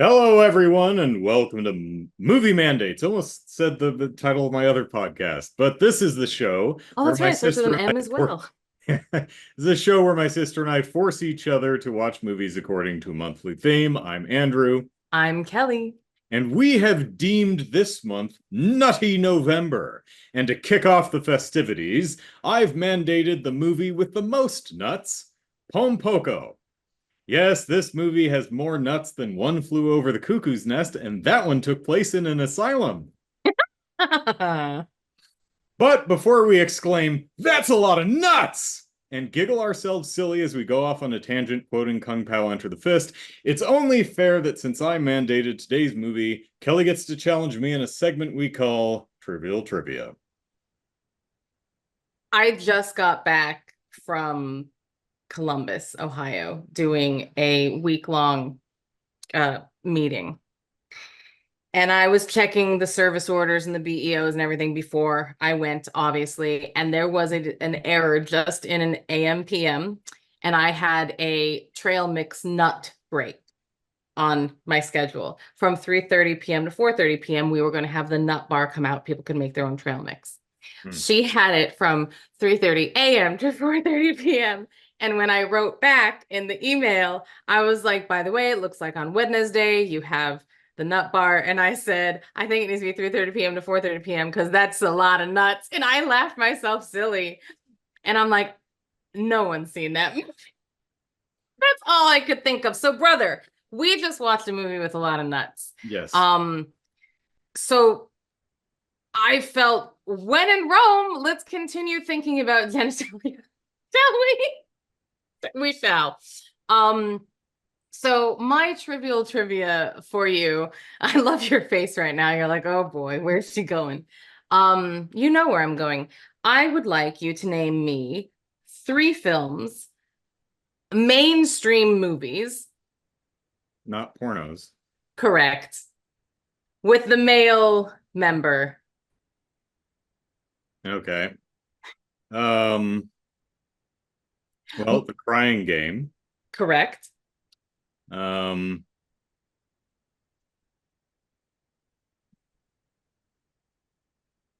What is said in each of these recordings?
Hello, everyone, and welcome to Movie Mandates. Almost said the title of my other podcast, but this is the show Oh, where that's my right. It starts with sister an and M as well. this is a show where my sister and I force each other to watch movies according to a monthly theme. I'm Andrew, I'm Kelly. and we have deemed this month Nutty November. And to kick off the festivities, I've mandated the movie with the most nuts, Pom Poko. Yes, this movie has more nuts than One Flew Over the Cuckoo's Nest, and that one took place in an asylum. But before we exclaim, that's a lot of nuts! And giggle ourselves silly as we go off on a tangent quoting Kung Pao Enter the Fist, it's only fair that since I mandated today's movie, Kelly gets to challenge me in a segment we call Trivial Trivia. I just got back from Columbus, Ohio, doing a week-long meeting. And I was checking the service orders and the BEOs and everything before I went, obviously. And there was an error just in an AM PM. And I had a trail mix nut break on my schedule. From 3:30 p.m. to 4:30 p.m., we were going to have the nut bar come out. People could make their own trail mix. She had it from 3:30 a.m. to 4:30 p.m. And when I wrote back in the email, I was like, by the way, it looks like on Wednesday you have the nut bar. And I said, I think it needs to be 3:30 p.m. to 4:30 p.m. because that's a lot of nuts. And I laughed myself silly. And I'm like, no one's seen that movie. That's all I could think of. So, brother, we just watched a movie with a lot of nuts. Yes. So I felt when in Rome, let's continue thinking about genitalia. Shall we? We shall. So my trivial trivia for you. I love your face right now. You're like, oh boy, where's she going? You know where I'm going. I would like you to name me three films, mainstream movies, Not pornos. correct, with the male member. Okay. Um, well, The Crying Game. Correct. Um,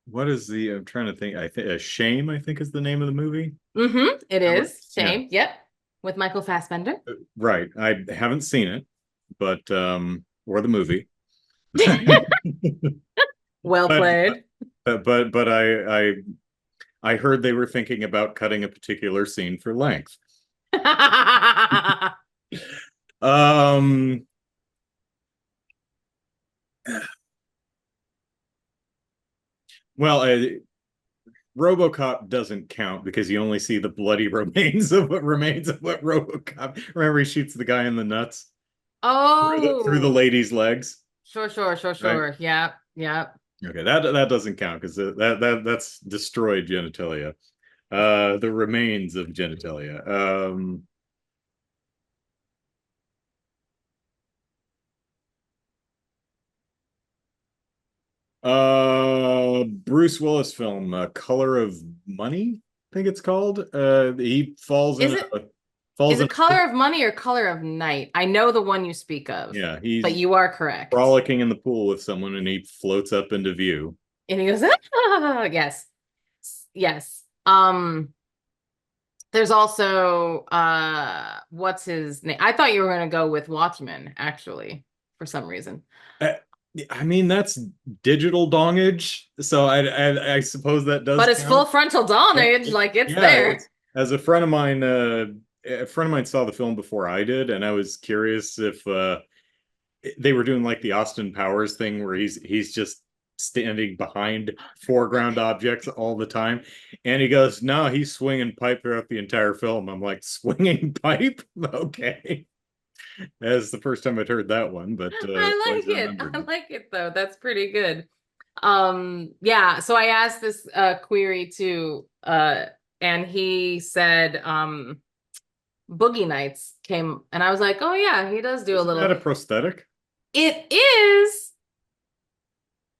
what is I'm trying to think. I think Shame, I think, is the name of the movie. It Right? is. Yeah. Shame. Yep. With Michael Fassbender. Right. I haven't seen it, but or the movie. Well but played. but I heard they were thinking about cutting a particular scene for length. Um well, RoboCop doesn't count because you only see the bloody remains of what RoboCop. Remember, he shoots the guy in the nuts through the Oh, lady's legs, right? sure. Yeah, yeah. Okay, that doesn't count because that's destroyed genitalia. The remains of genitalia. Bruce Willis film, Color of Money, I think it's called. He Is it falls is in it Color of Money or Color of Night? I know the one you speak of, yeah, but he's you are correct. frolicking in the pool with someone and he floats up into view. And he goes, ah, yes, yes. There's also what's his name? I thought you were gonna go with Watchmen, actually, for some reason. Uh, I mean, that's digital dongage, so I suppose that does But it's full count. frontal It- donage, it- like it's yeah, there. it's as a friend of mine saw the film before I did, and I was curious if they were doing like the Austin Powers thing where he's just standing behind foreground objects all the time, and he goes, "No, he's swinging pipe throughout the entire film." I'm like, "Swinging pipe? Okay." That's the first time I'd heard that one, but I always like it. remembered I it. like it though. That's pretty good. Yeah, so I asked this query too, and he said Boogie Nights came, and I was like, oh yeah, he does do a Isn't that little. a prosthetic? It is,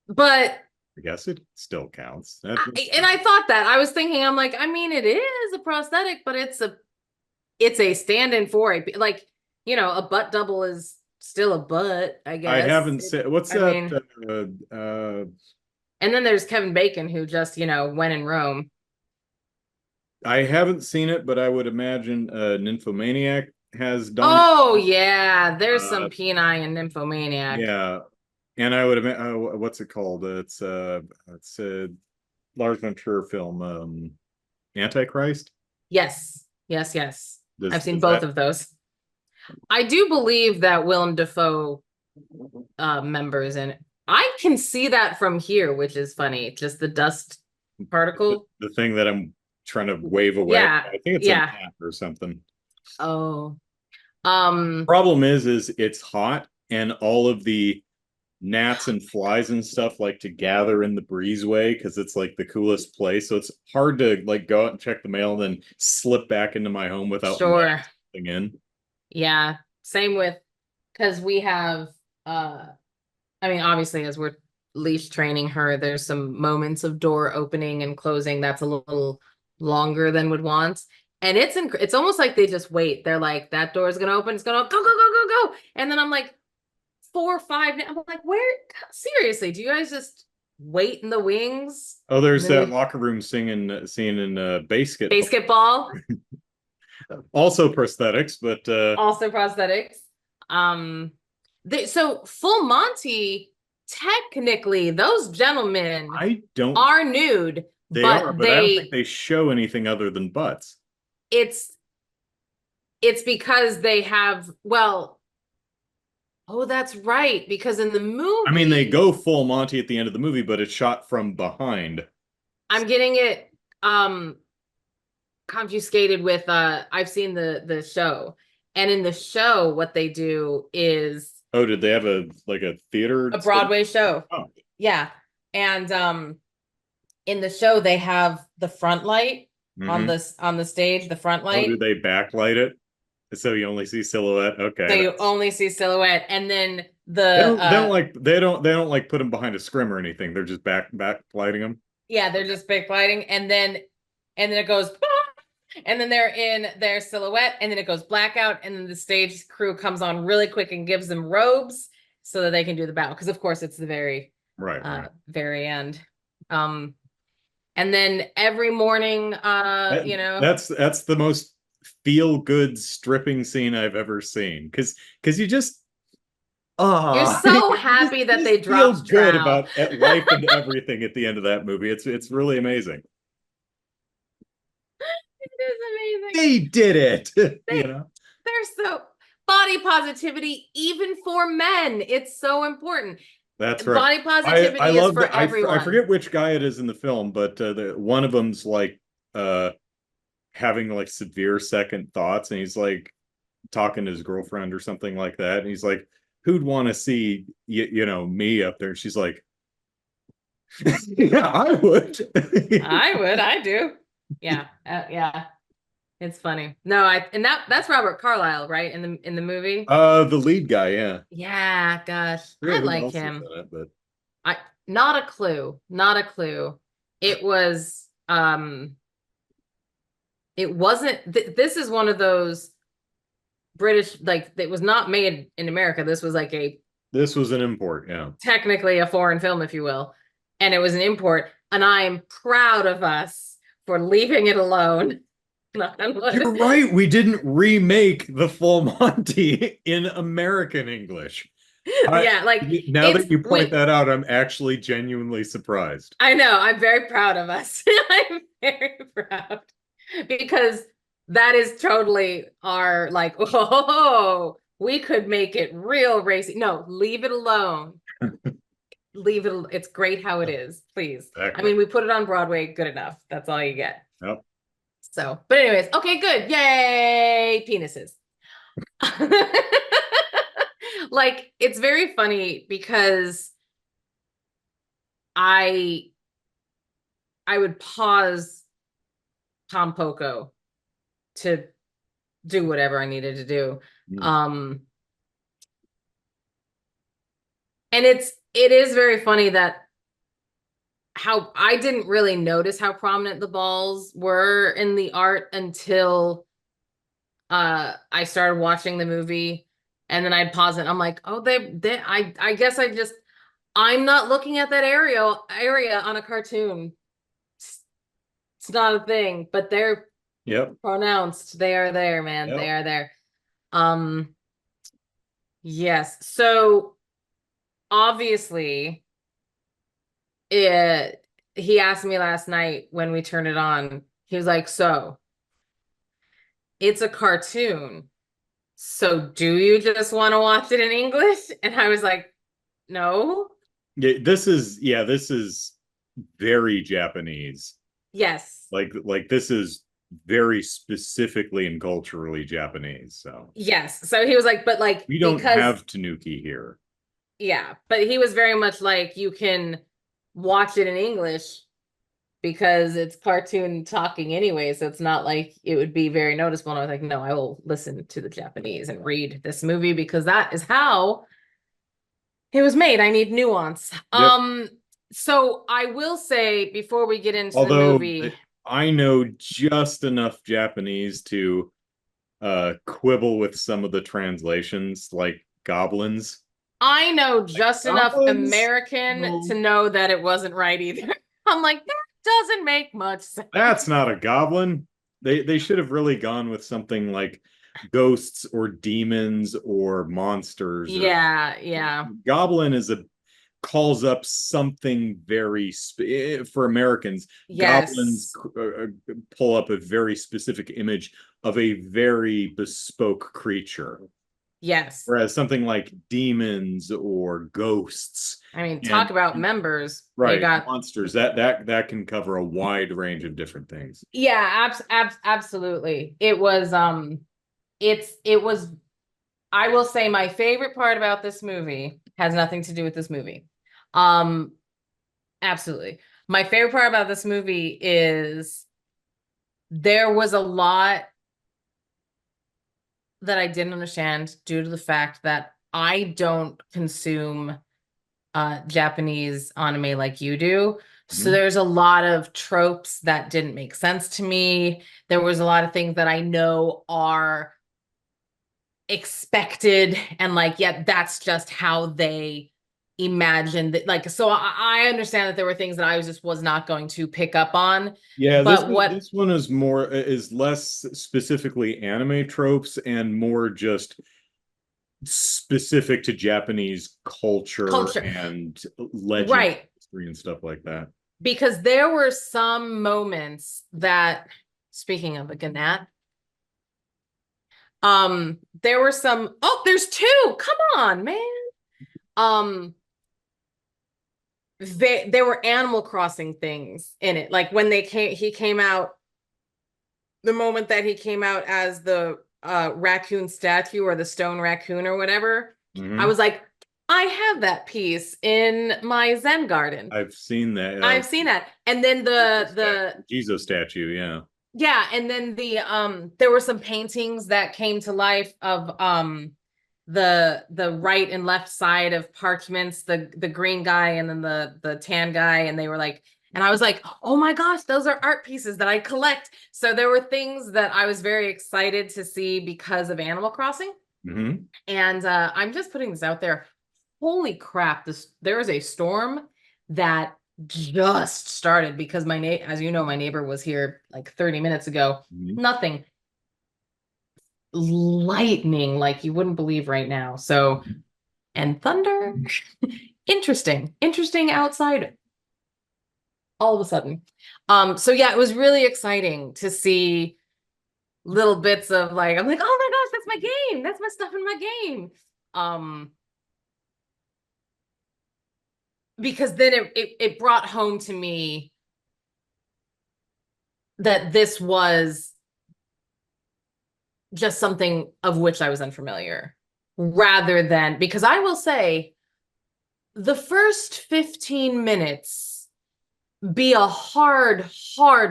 but I guess it still counts. and I thought that. I was thinking, I'm like, I mean, it is a prosthetic, but it's a stand-in for a like, a butt double is still a butt, I I guess. haven't said what's I that? mean, Uh, and then there's Kevin Bacon who just, went in Rome. I haven't seen it, but I would imagine Nymphomaniac has done. Oh yeah, there's Uh, some Peni and Nymphomaniac. yeah, and I would imagine what's it called? It's a Lars von Trier film, Antichrist. Yes, yes, yes. I've seen Does both that? of those. I do believe that Willem Dafoe members in it. I can see that from here, which is funny. Just the dust particle. The thing that I'm trying to wave away. Yeah, I think it's an yeah. ant or something. Oh, um, Problem is it's hot and all of the gnats and flies and stuff like to gather in the breezeway because it's like the coolest place. So it's hard to like go out and check the mail and then slip back into my home without letting sure. something in. Yeah. Same with because we have uh I mean, obviously, as we're leash training her, there's some moments of door opening and closing that's a little longer than would want. And it's almost like they just wait. They're like, that door is gonna open, it's gonna go, go, go, go, go. And then I'm like, 4 or 5. I'm like, where seriously, do you guys just wait in the wings? Oh, And there's then that we locker room singing scene in Basketball. basketball, Also prosthetics, but also prosthetics. Um so Full Monty, technically, those gentlemen I don't. are nude, They are, but but I don't think they show anything other than butts. it's it's because they have, well, oh, that's right, because in the I mean, they movie, go full Monty at the end of the movie, but it's shot from behind. I'm getting it um confiscated with I've seen the show. And in the show, what they do is Oh, did they have a like a theater a stage? Broadway show. Oh, Yeah. And in the show they have the front light on mm-hmm. the stage, the front Oh, do light. they backlight it so you only see silhouette? So Okay, you that's only see silhouette. And then they don't like put them behind a scrim or anything. They're just backlighting them. yeah, they're Okay, just backlighting. And then it goes and then they're in their silhouette, and then it goes blackout, and then the stage crew comes on really quick and gives them robes so that they can do the bow. Because of course it's the right. very end. Um and then every morning, That's the most feel good stripping scene I've ever seen because you just you're you so happy that just they feel dropped good Trow. about life and everything at the end of that movie. It's really amazing. It is amazing. They did it, They they're so body positivity, even for men. It's so important. That's right. Body I positivity is love for that. I everyone. forget which guy it is in the film, but one of them's like uh having like severe second thoughts, and he's like talking to his girlfriend or something like that, and he's like, "Who'd want to see me up there?" And she's like, "Yeah, I would." I would. I do. Yeah. Yeah. It's funny. No, and that's Robert Carlyle, right? In the movie. The lead guy, yeah. Yeah, gosh. I I forget who like else is him. in it, but I Not a clue. Not a clue. It was it wasn't this is one of those British, like, it was not made in America. This was like a this was an import, yeah. technically a foreign film, if you will. And it was an import. And I'm proud of us for leaving it alone. Knock on wood. You're right. We didn't remake the full Monty in American English. I Yeah, like Now it's that you point we that out, I'm actually genuinely surprised. I know, I'm very proud of us. I'm very proud because that is totally our, like, oh, we could make it real racy. No, leave it alone. Leave it. It's great how it is, please. I Exactly. mean, we put it on Broadway, good enough. That's all you get. Yep. So, but anyways, okay, good. Yay, penises. Like, it's very funny because I I would pause Pom Poko to do whatever I needed to do. Mm. Um, and it is very funny that how I didn't really notice how prominent the balls were in the art until I started watching the movie, And then I'd pause it. I'm like, oh, I guess I'm not looking at that area on a cartoon. It's not a thing, but they're Yep. pronounced. They are there, man. They Yep. are there. Um, yes. So obviously, he asked me last night when we turned it on. He was like, so it's a cartoon. So do you just want to watch it in English? And I was like, no. This is very Japanese. Yes. Like this is very specifically and culturally Japanese. So Yes. So he was like, but like, we don't because, have Tanuki here. yeah, but he was very much like, you can watch it in English because it's cartoon talking anyway. So it's not like it would be very noticeable. And I was like, no, I will listen to the Japanese and read this movie because that is how it was made. I need nuance. Yep. So I will say before we get into the Although movie, I know just enough Japanese to quibble with some of the translations, like goblins. I know Like just enough goblins? American to No. know that it wasn't right either. I'm like, that doesn't make much sense. That's not a goblin. They should have really gone with something like ghosts or demons or monsters or Yeah, yeah. goblin is a calls up something very for Americans. Goblins Yes. pull up a very specific image of a very bespoke creature, Yes. whereas something like demons or ghosts I mean, talk and about members. You right got monsters that can cover a wide range of different things. yeah, absolutely. It was it was I will say my favorite part about this movie has nothing to do with this movie. Um absolutely. My favorite part about this movie is there was a lot that I didn't understand due to the fact that I don't consume Japanese anime like you do. So Mhm. there's a lot of tropes that didn't make sense to me. There was a lot of things that I know are expected and like, yeah, that's just how they imagined that. Like, so I understand that there were things that I was not going to pick up on. Yeah, But what this one is more is less specifically anime tropes and more just specific to Japanese culture culture, and legend right? history and stuff like that. Because there were some moments that, speaking of a Gannat, there were some, oh, there's two. Come on, man. Um, there were Animal Crossing things in it. Like when he came out, the moment that he came out as the raccoon statue or the stone raccoon or whatever, I Hmm. was like, I have that piece in my Zen garden. I've seen that I've seen that. And then the Jesus statue, yeah. yeah, and then there were some paintings that came to life of the right and left side of parchments, the green guy and then the tan guy, and they were like, and I was like, oh my gosh, those are art pieces that I collect. So there were things that I was very excited to see because of Animal Crossing. Hmm. And I'm just putting this out there. Holy crap, there is a storm that just started because as you know, my neighbor was here like 30 minutes ago. Hmm. Nothing. Lightning like you wouldn't believe right now. So, and thunder. Interesting outside all of a sudden. So yeah, it was really exciting to see little bits of like, I'm like, oh my gosh, that's my game. That's my stuff in my game. Um, because then it brought home to me that this was just something of which I was unfamiliar, rather than because I will say the first 15 minutes be a hard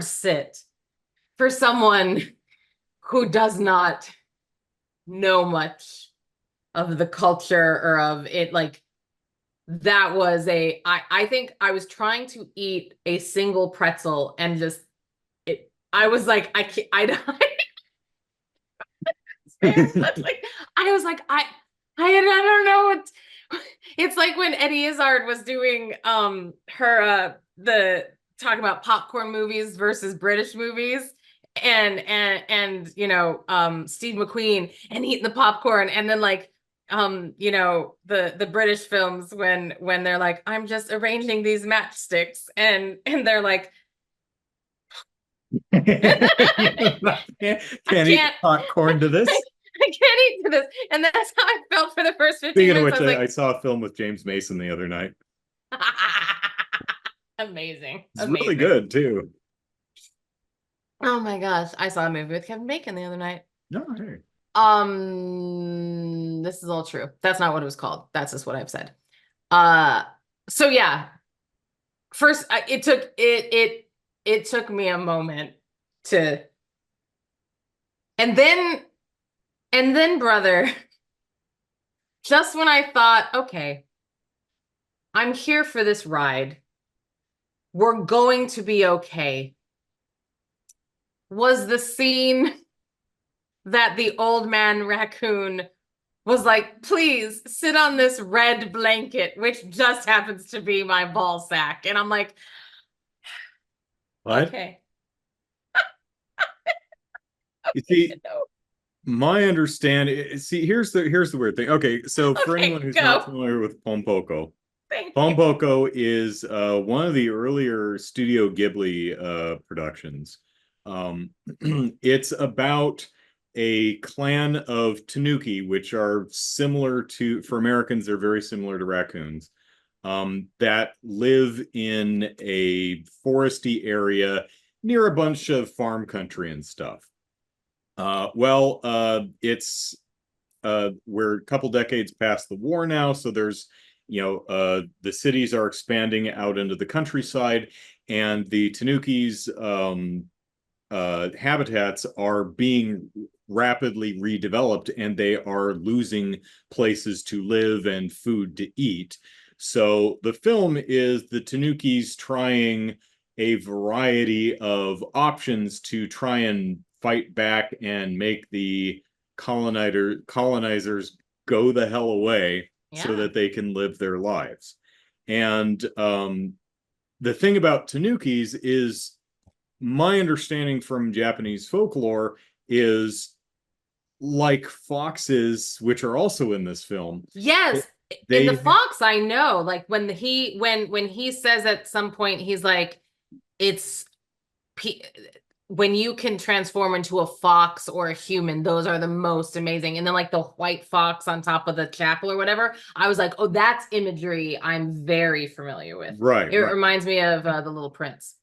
sit for someone who does not know much of the culture or of it. Like that was I think I was trying to eat a single pretzel and just I was like, I can't, I don't, but like, I was like, I don't know what it's like when Eddie Izzard was doing her the talking about popcorn movies versus British movies and Steve McQueen and eating the popcorn and then like the British films when they're like I'm just arranging these matchsticks and they're like I Can't eat can't popcorn to this. I can't eat to this. And that's how I felt for the first 15 Speaking of minutes. I which, was I like, saw a film with James Mason the other night. amazing. It's really Amazing. good too. Oh my gosh. I saw a movie with Kevin Bacon the other night. No, hey. This is all true. That's not what it was called. That's just what I've said. Uh, so yeah, first it took me a moment to, and then brother, just when I thought, okay, I'm here for this ride. We're going to be okay. Was the scene that the old man raccoon was like, please sit on this red blanket, which just happens to be my ball sack. And I'm like, What? okay. You Okay, see, my understanding. See, here's the weird thing. Okay, so for anyone okay, who's not go. familiar with Pom Poko, Thank Pom you. Poko is one of the earlier Studio Ghibli productions. Um, it's about a clan of tanuki, which are similar to, for Americans, they're very similar to raccoons, that live in a foresty area near a bunch of farm country and stuff. It's we're a couple decades past the war now, so there's the cities are expanding out into the countryside, and the Tanuki's habitats are being rapidly redeveloped, and they are losing places to live and food to eat. So the film is the Tanukis trying a variety of options to try and fight back and make the colonizers go the hell away so Yeah. that they can live their lives. And the thing about Tanukis is my understanding from Japanese folklore is like foxes, which are also in this film. Yes. In the They fox, I know. Like when he says at some point, he's like, it's when you can transform into a fox or a human, those are the most amazing. And then like the white fox on top of the chapel or whatever, I was like, oh, that's imagery I'm very familiar with. right, It right. reminds me of the Little Prince.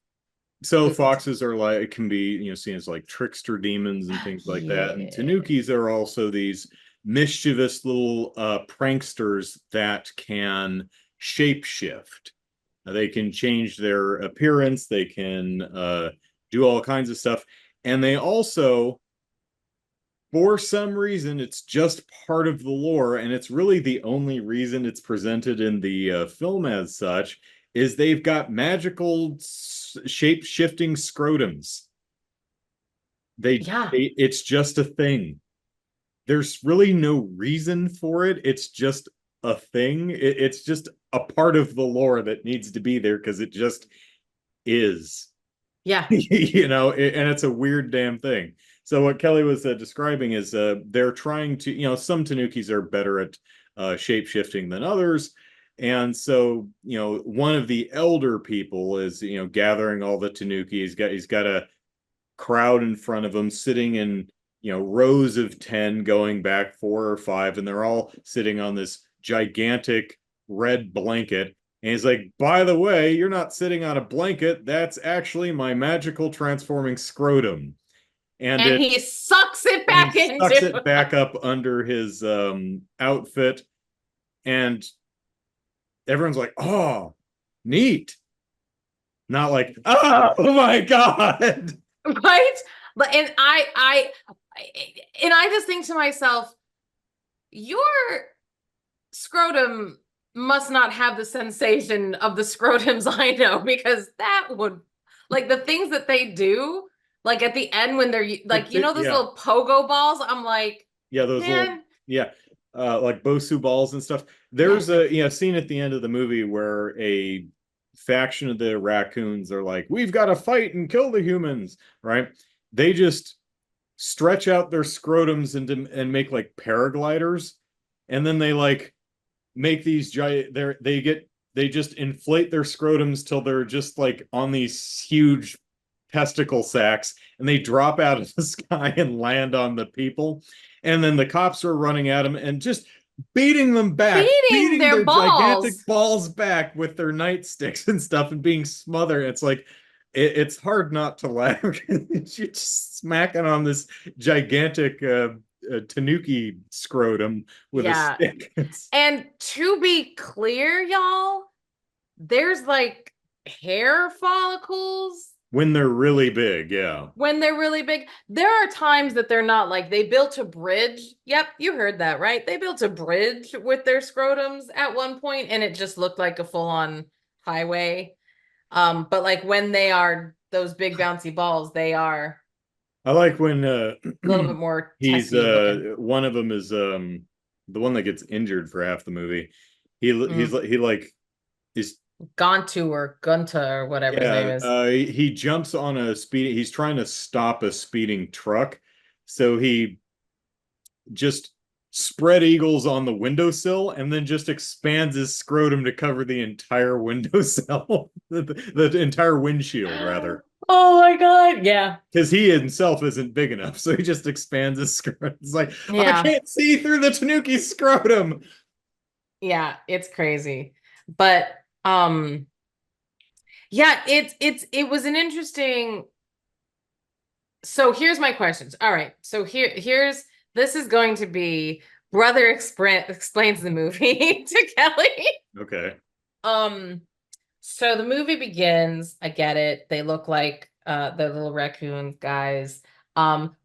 So Disney. foxes are like can be seen as like trickster demons and things like that, and Yeah. tanukis are also these mischievous little pranksters that can shapeshift. They can change their appearance, they can do all kinds of stuff, and they also, for some reason, it's just part of the lore, and it's really the only reason it's presented in the film as such, is they've got magical shape-shifting scrotums. Yeah. It's just a thing. There's really no reason for it. It's just a thing. It's just a part of the lore that needs to be there because it just is. Yeah. And it's a weird damn thing. So what Kelly was describing is they're trying to, some Tanukis are better at shape shifting than others. And so, one of the elder people is, gathering all the Tanuki. He's got a crowd in front of him sitting in, rows of 10 going back 4 or 5, and they're all sitting on this gigantic red blanket. And he's like, by the way, you're not sitting on a blanket. That's actually my magical transforming scrotum. And And it he sucks it and he back sucks into. it back up under his outfit. And everyone's like, oh, neat. Not like, oh my God. Right? But and I just think to myself, your scrotum must not have the sensation of the scrotums I know because that would like the things that they do like at the end when they're like But those yeah, little pogo balls I'm like yeah, those little, man yeah. like Bosu balls and stuff. Yeah. There's a scene at the end of the movie where a faction of the raccoons are like, we've got to fight and kill the humans, right? They just stretch out their scrotums and make like paragliders, and then they like make these giant they just inflate their scrotums till they're just like on these huge testicle sacks, and they drop out of the sky and land on the people. And then the cops are running at them and just beating them back, Beating beating their their gigantic balls. balls back with their nightsticks and stuff, and being smothered. It's like it's hard not to laugh. You're just smacking on this gigantic tanuki scrotum with a Yeah. stick. And to be clear, y'all, there's like hair follicles When they're really big, yeah. when they're really big. There are times that they're not. Like they built a bridge. Yep, you heard that, right? They built a bridge with their scrotums at one point, and it just looked like a full-on highway. But like when they are those big bouncy balls, they are I like when a little bit more he's testy looking. one of them is the one that gets injured for half the movie. He like is Gontu or Gunta or whatever his name yeah, is. he jumps on a speeding, he's trying to stop a speeding truck. So he just spread eagles on the windowsill and then just expands his scrotum to cover the entire windowsill, the entire windshield rather. Oh my God. Yeah. Because he himself isn't big enough, so he just expands his scrotum. It's like, I Yeah. can't see through the tanuki scrotum. Yeah, it's crazy. But yeah, it was an interesting. So here's my questions. All right. So here's this is going to be brother explains the movie to Kelly. Okay. Um so the movie begins, I get it. They look like the little raccoon guys.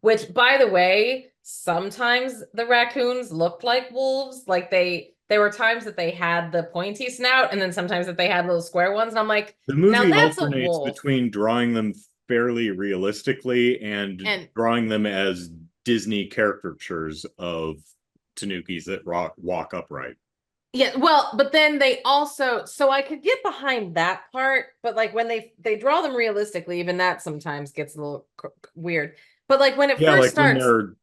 Which by the way, sometimes the raccoons looked like wolves. Like there were times that they had the pointy snout and then sometimes that they had little square ones. And I'm like, The now movie that's a alternates wolf. between drawing them fairly realistically and And drawing them as Disney caricatures of tanukis that walk upright. yeah, well, but then they also, so I could get behind that part, but like when they draw them realistically, even that sometimes gets a little weird. But like when it Yeah, first like when starts, they're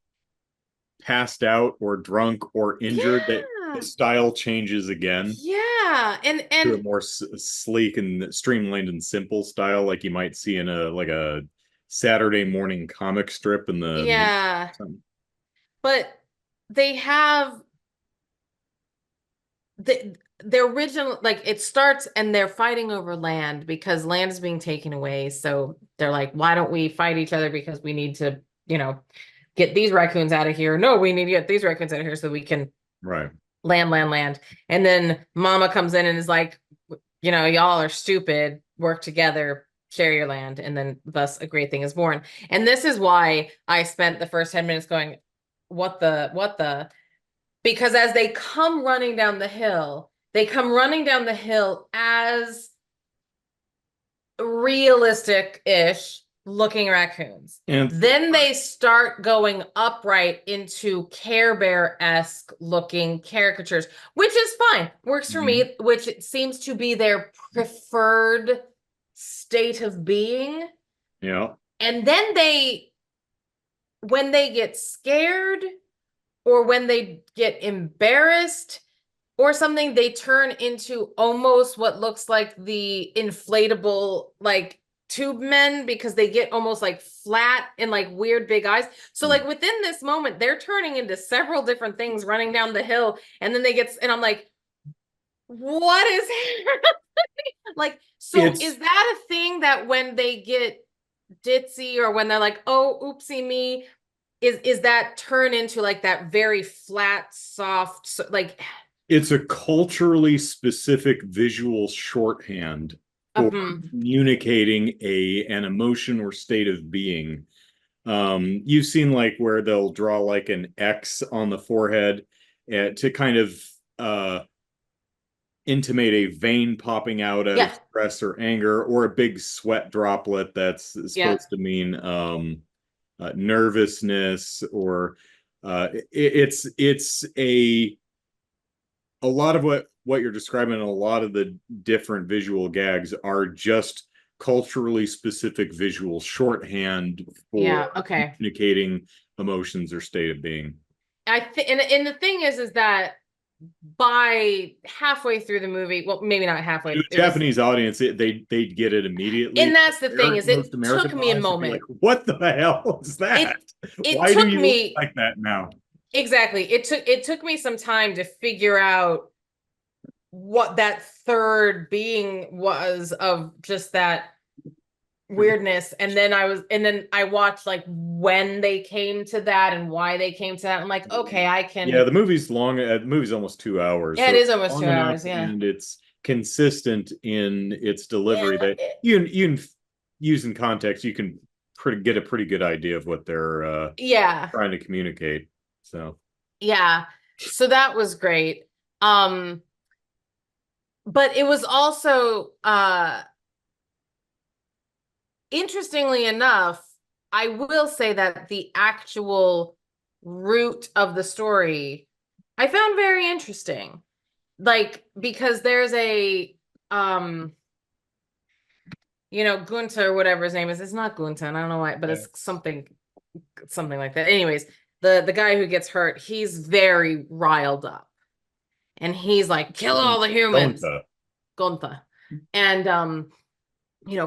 passed out or drunk or injured, that the yeah, style changes again yeah, to a and more sleek and streamlined and simple style, like you might see in a Saturday morning comic strip in the mid. yeah, but they have the original, like it starts and they're fighting over land because land is being taken away. So they're like, why don't we fight each other because we need to, you know, get these raccoons out of here. No, we need to get these raccoons out of here so we can Right. land. And then mama comes in and is like, you know, y'all are stupid, work together, share your land. And then thus a great thing is born. And this is why I spent the first 10 minutes going, what the, because as they come running down the hill, they come running down the hill as realistic-ish looking raccoons. And Then they start going upright into Care Bear-esque looking caricatures, which is fine. Works for me, which seems to be their preferred state of being. yeah, And then when they get scared or when they get embarrassed, or something, they turn into almost what looks like the inflatable like tube men because they get almost like flat and like weird big eyes. So like within this moment, they're turning into several different things running down the hill, and then they get and I'm like, what is like? So it's is that a thing that when they get ditzy or when they're like, oh, oopsie me, is that turn into like that very flat, soft, like it's a culturally specific visual shorthand for communicating an emotion or state of being. You've seen like where they'll draw like an X on the forehead to kind of uh, intimate a vein popping out out of yeah, stress or anger, or a big sweat droplet that's yeah. supposed to mean nervousness, or It's a lot of what you're describing, and a lot of the different visual gags are just culturally specific visual shorthand for Yeah, okay. communicating emotions or state of being. I think, and the thing is that by halfway through the movie, well, maybe not To halfway, a it was, Japanese audience, they'd get it immediately. and that's the thing is Most it took American me a audience would be like, moment. "What the hell is that? It Why do took you look me like that now?" exactly. It took me some time to figure out what that third being was of just that weirdness. And then I watched like when they came to that and why they came to that. I'm like, okay, I Yeah, can. the movie's long. The movie's almost 2 hours, Yeah, it so is it's almost long two enough, hours. Yeah. and it's consistent in its delivery Yeah. that you can use in context. You can get a pretty good idea of what they're Yeah. trying to communicate. So Yeah. So that was great. Um, but it was also interestingly enough, I will say that the actual root of the story I found very interesting. Like, because there's a Gunther, whatever his name is. It's not Gunther, I don't know why, but yeah. it's something like that. Anyways, the guy who gets hurt, he's very riled up. And he's like, kill all the humans. Donta. Gunther. And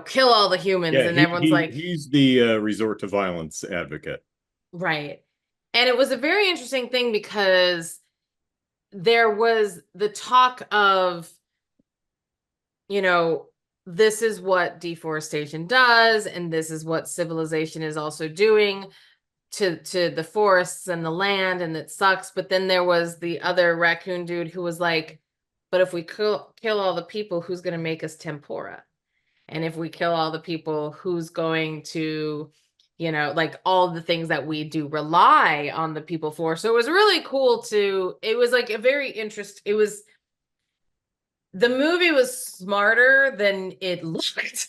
kill all the humans. Yeah, And everyone's like, he's the resort to violence advocate. right. And it was a very interesting thing because there was the talk of, you know, this is what deforestation does, and this is what civilization is also doing to the forests and the land, and it sucks. But then there was the other raccoon dude who was like, but if we kill all the people, who's going to make us tempura? And if we kill all the people, who's going to, like all the things that we do rely on the people for? So it was really cool it was like a very the movie was smarter than it looked.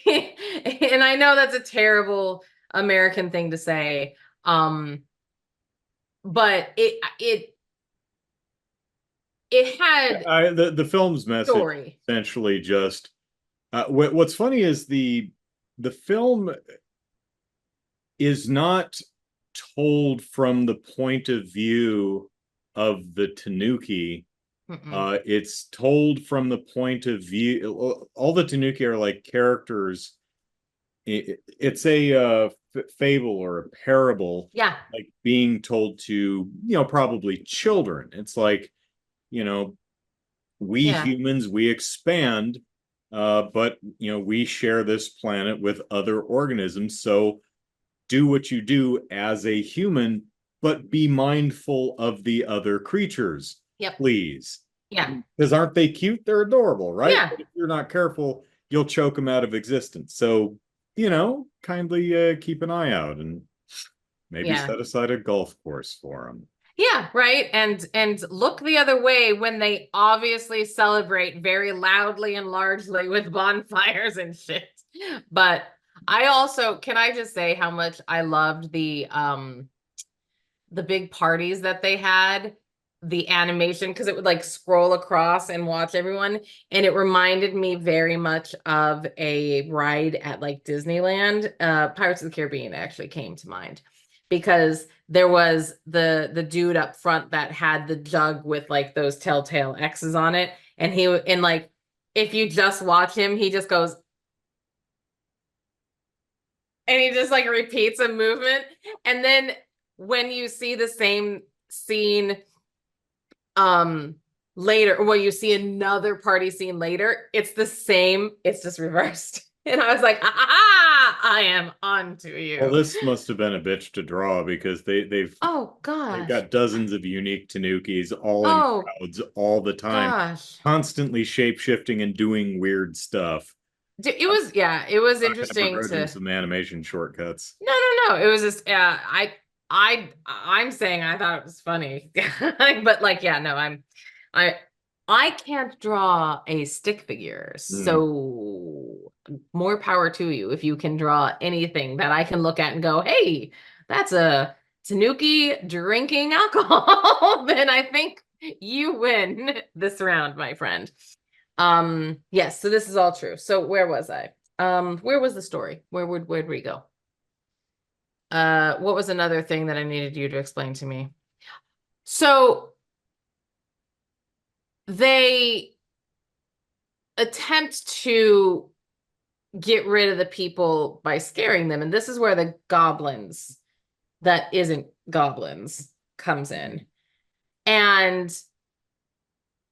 And I know that's a terrible American thing to say. But it had The film's message story. essentially just what's funny is the film is not told from the point of view of the Tanuki. Mm-mm. It's told from the point of view. All the Tanuki are like characters. It's a fable or a parable, Yeah. like being told to, probably children. It's like, you know, we Yeah. humans, we expand, but we share this planet with other organisms. So do what you do as a human, but be mindful of the other creatures, Yep. please. Yeah. Because aren't they cute? They're adorable, right? Yeah. But if you're not careful, you'll choke them out of existence. So, kindly keep an eye out and maybe Yeah. set aside a golf course for them. Yeah, right. And look the other way when they obviously celebrate very loudly and largely with bonfires and shit. But can I just say how much I loved the big parties that they had, the animation, because it would like scroll across and watch everyone. And it reminded me very much of a ride at like Disneyland. Pirates of the Caribbean actually came to mind because there was the dude up front that had the jug with like those telltale X's on it. And like, if you just watch him, he just goes, and he just like repeats a movement. And then when you see the same scene later, well, you see another party scene later, it's the same, it's just reversed. And I was like, I am onto Well, you. this must have been a bitch to draw because Oh they've gosh. got dozens of unique Tanukis all in Oh crowds all the time, gosh. constantly shape shifting and doing weird stuff. It was, yeah, it was Not gonna interesting begrudge them to. some animation shortcuts. No. It was just I'm saying I thought it was funny. But like, yeah, no, I I can't draw a stick figure. Mm. So more power to you if you can draw anything that I can look at and go, "Hey, that's a Tanuki drinking alcohol, then I think you win this round, my friend. Yes, so this is all true. So where was I? Where was the story? Where'd we go? What was another thing that I needed you to explain to me? So they attempt to get rid of the people by scaring them, and this is where the goblins that isn't goblins comes in. And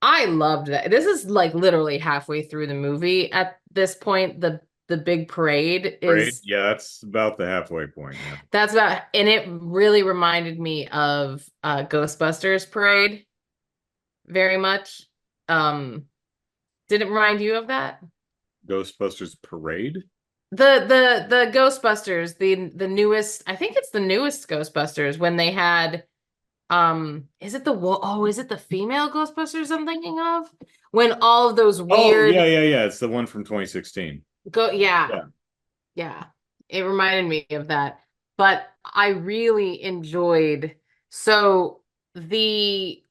I loved that. This is like literally halfway through the movie at this point. The big parade Right? is Yeah, that's about the halfway point. Yeah. that's about, and it really reminded me of Ghostbusters parade very much. Um, did it remind you of that? Ghostbusters Parade. The Ghostbusters, the newest, I think it's the newest Ghostbusters when they had is it is it the female Ghostbusters I'm thinking of? When all of those Oh, yeah, weird yeah, yeah. It's the one from 2016. go yeah, Yeah. yeah. It reminded me of that. But I really enjoyed so the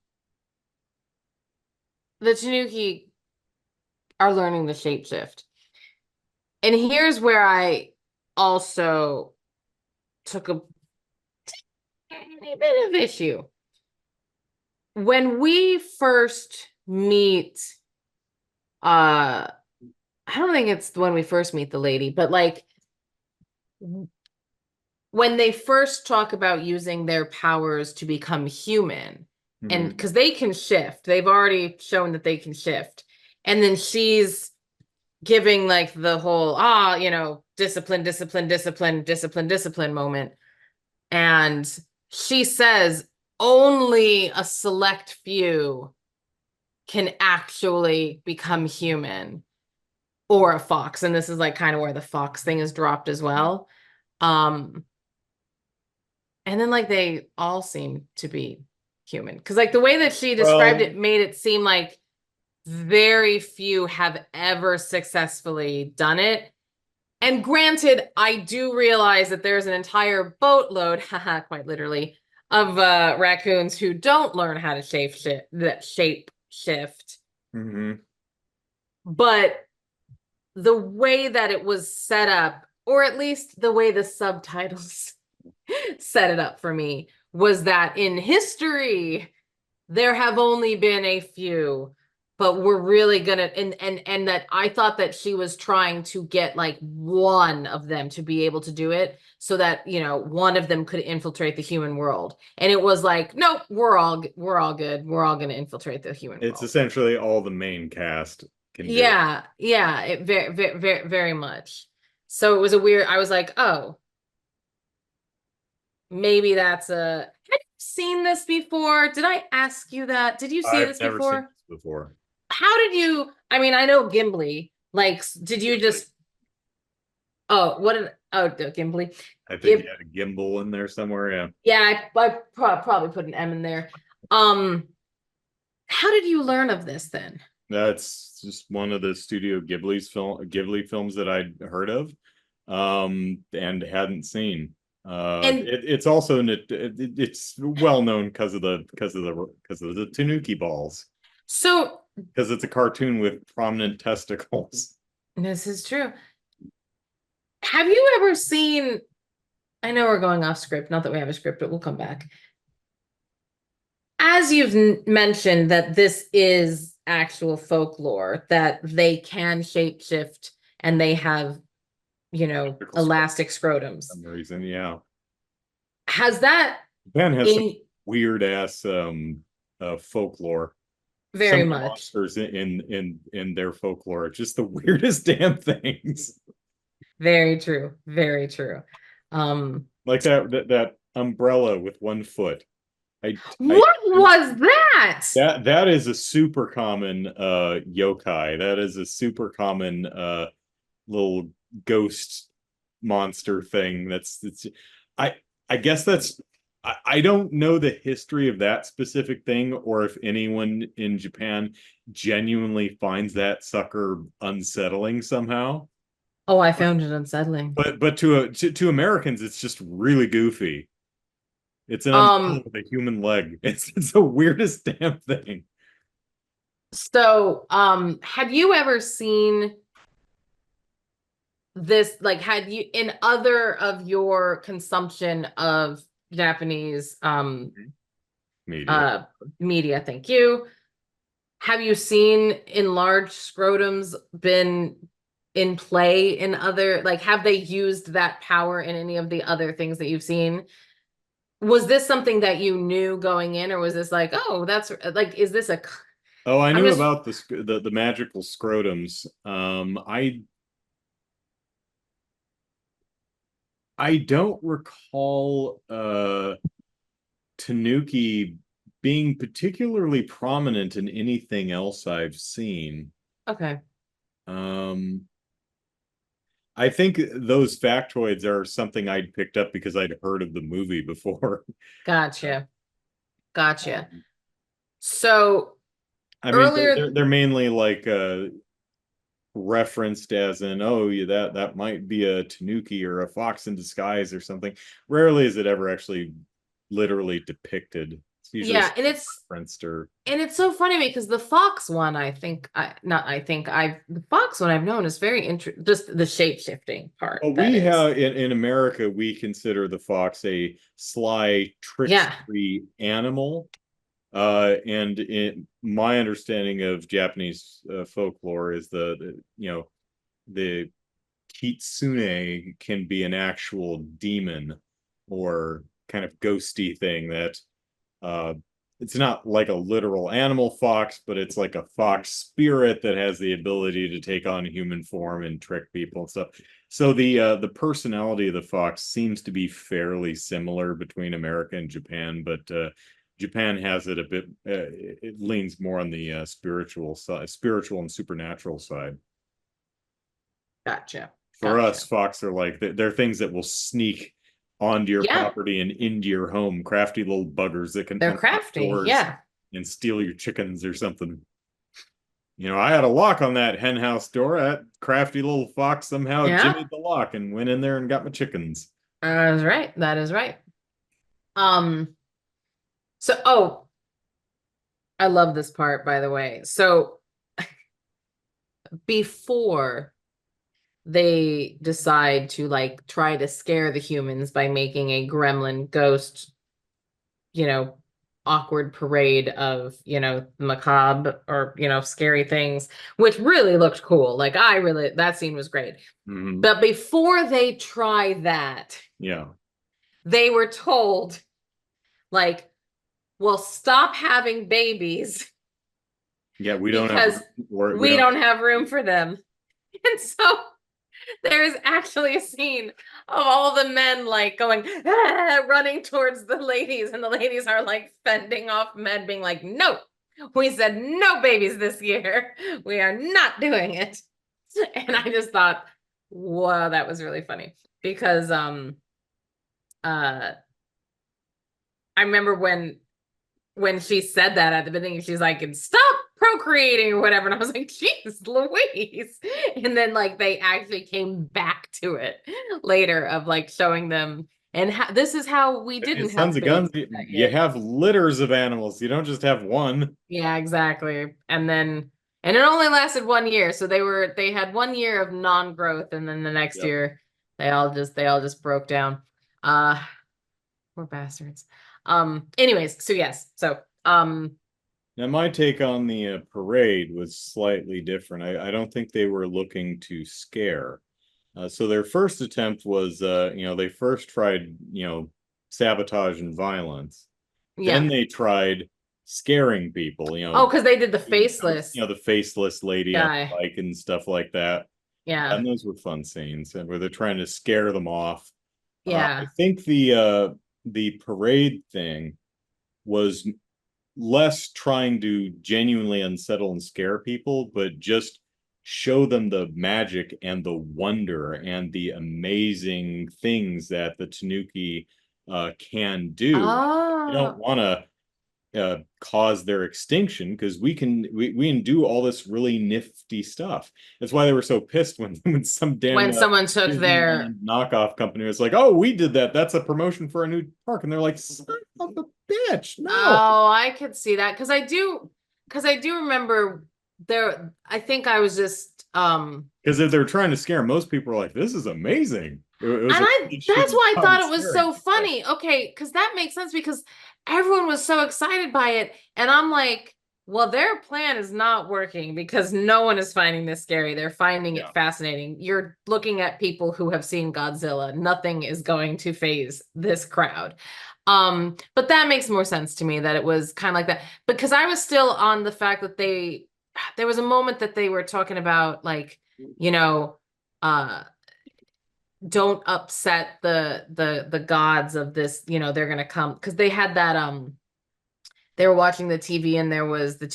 the Tanuki are learning the shapeshift. And here's where I also took a tiny bit of issue. When we first meet, I don't think it's when we first meet the lady, but like when they first talk about using their powers to become human, and Mhm. because they can shift, they've already shown that they can shift. And then she's giving like the whole, discipline, discipline, discipline, discipline, discipline moment. And she says only a select few can actually become human or a fox. And this is like kind of where the fox thing is dropped as well. Um, and then like they all seem to be human. Because like the way that she described Well, it made it seem like very few have ever successfully done it. And granted, I do realize that there's an entire boatload, haha, quite literally, of raccoons who don't learn how to shape shift. mhm. But the way that it was set up, or at least the way the subtitles set it up for me, was that in history, there have only been a few, but we're really gonna and that I thought that she was trying to get like one of them to be able to do it so that one of them could infiltrate the human world. And it was like, nope, we're all good. We're all gonna infiltrate the human It's world. essentially all the main cast can do it. Yeah, it very, very, very, very much. So it was a weird, I was like, oh, maybe that's a, have you seen this before? Did I ask you that? Did you see I've this never seen before? this before. How did you, I mean, I know Gimli, like, did you Gimli. just, oh, what an, oh, Gimli. I think you Gib, had a gimbal in there somewhere. Yeah. yeah, I probably put an M in there. Um, how did you learn of this then? That's just one of the Studio Ghibli films that I'd heard of, and hadn't seen. And It's also it's well known because of the Tanuki balls, so because it's a cartoon with prominent testicles. this is true. Have you ever seen, I know we're going off script, not that we have a script, but we'll come back. As you've mentioned that this is actual folklore, that they can shapeshift and they have, Testicle scrotum elastic scrotums. for some reason, yeah. Has that Japan has some in weird ass folklore. Some very of the much, monsters in their folklore are just the weirdest damn things. very true, very true. Um, Like that umbrella with one foot. I what was that? that is a super common yokai. That is a super common little ghost monster thing. That's I I guess that's I don't know the history of that specific thing, or if anyone in Japan genuinely finds that sucker unsettling somehow. Oh, I found it unsettling. But to Americans, it's just really goofy. It's an umbrella Um, with a human leg. It's the weirdest damn thing. so have you ever seen this, like, had you in other of your consumption of Japanese Media. uh media, thank you. Have you seen enlarged scrotums been in play in other, like, have they used that power in any of the other things that you've seen? Was this something that you knew going in, or was this like, oh, that's like, is this a, Oh, I I'm knew just, about the magical scrotums. I don't recall Tanuki being particularly prominent in anything else I've seen. okay, Um, I think those factoids are something I'd picked up because I'd heard of the movie before. gotcha, gotcha. Um, So I mean, earlier, they're mainly like referenced as in, oh, yeah, that might be a tanuki or a fox in disguise or something. Rarely is it ever actually literally depicted. It's usually yeah, and referenced or it's so funny because the fox one, I think, I not I think I've the fox one I've known is very interesting, just the shape shifting part, well, that we is. have in America, we consider the fox a sly, Yeah. trickstery animal. And in my understanding of Japanese folklore is the kitsune can be an actual demon or kind of ghosty thing that uh, it's not like a literal animal fox, but it's like a fox spirit that has the ability to take on human form and trick people and stuff. So the personality of the fox seems to be fairly similar between America and Japan, but Japan has it a bit. It leans more on the spiritual side, spiritual and supernatural side. Gotcha. For us, Gotcha. fox are like they're things that will sneak onto your Yeah, property and into your home. Crafty little buggers that can they're unlock crafty. doors Yeah. and steal your chickens or something. I had a lock on that hen house door. That crafty little fox somehow Yeah. jimmied the lock and went in there and got my chickens. That is right. That is right. Um, oh, I love this part, by the way. So before they decide to, like, try to scare the humans by making a gremlin ghost, you know, awkward parade of, macabre, or, scary things, which really looked cool. Like, that scene was great. Mhm. But before they try that, Yeah. they were told, like, well, stop having babies Yeah, we don't have because we we don't don't have room for them. And so there is actually a scene of all the men, like, going, ah, running towards the ladies, and the ladies are like fending off men, being like, no, we said no babies this year. We are not doing it. And I just thought, wow, that was really funny because uh I remember when she said that at the beginning, she's like, and stop procreating or whatever. And I was like, geez, Louise. And then, like, they actually came back to it later of, like, showing them, and this is how we didn't sons have of guns. babies that You year. have litters of animals. You don't just have one. Yeah, exactly. And it only lasted 1 year. So they had 1 year of non-growth, and then the next Yep. year they all just broke down. Uh Poor bastards. Anyways, so yes. Now, my take on the parade was slightly different. I don't think they were looking to scare. So their first attempt was, they first tried, sabotage and violence. Then Yeah. they tried scaring people, Oh, because they did the doing ghosts, faceless the faceless lady on the guy. bike and stuff like that. Yeah. And those were fun scenes, and where they're trying to scare them off. I Yeah. think the parade thing was less trying to genuinely unsettle and scare people, but just show them the magic and the wonder and the amazing things that the Tanuki can do. You don't Oh, want to cause their extinction because we can do all this really nifty stuff. That's why they were so pissed when some damn when someone took their Disneyland knockoff company was like, "Oh, we did that. That's a promotion for a new park," and they're like, "Son of a bitch. No. Oh, I could see that because I do remember there. I think I was just Because if they're trying to scare, most people are like, "This is amazing." It was and a I really that's shitty why I job thought at it was scaring so people. funny. Okay, because that makes sense because everyone was so excited by it. And I'm like, well, their plan is not working because no one is finding this scary. They're finding it Yeah. fascinating. You're looking at people who have seen Godzilla. Nothing is going to phase this crowd. But that makes more sense to me that it was kind of like that because I was still on the fact that there was a moment that they were talking about like, you know, uh don't upset the gods of this, they're gonna come because they had that they were watching the TV and there was the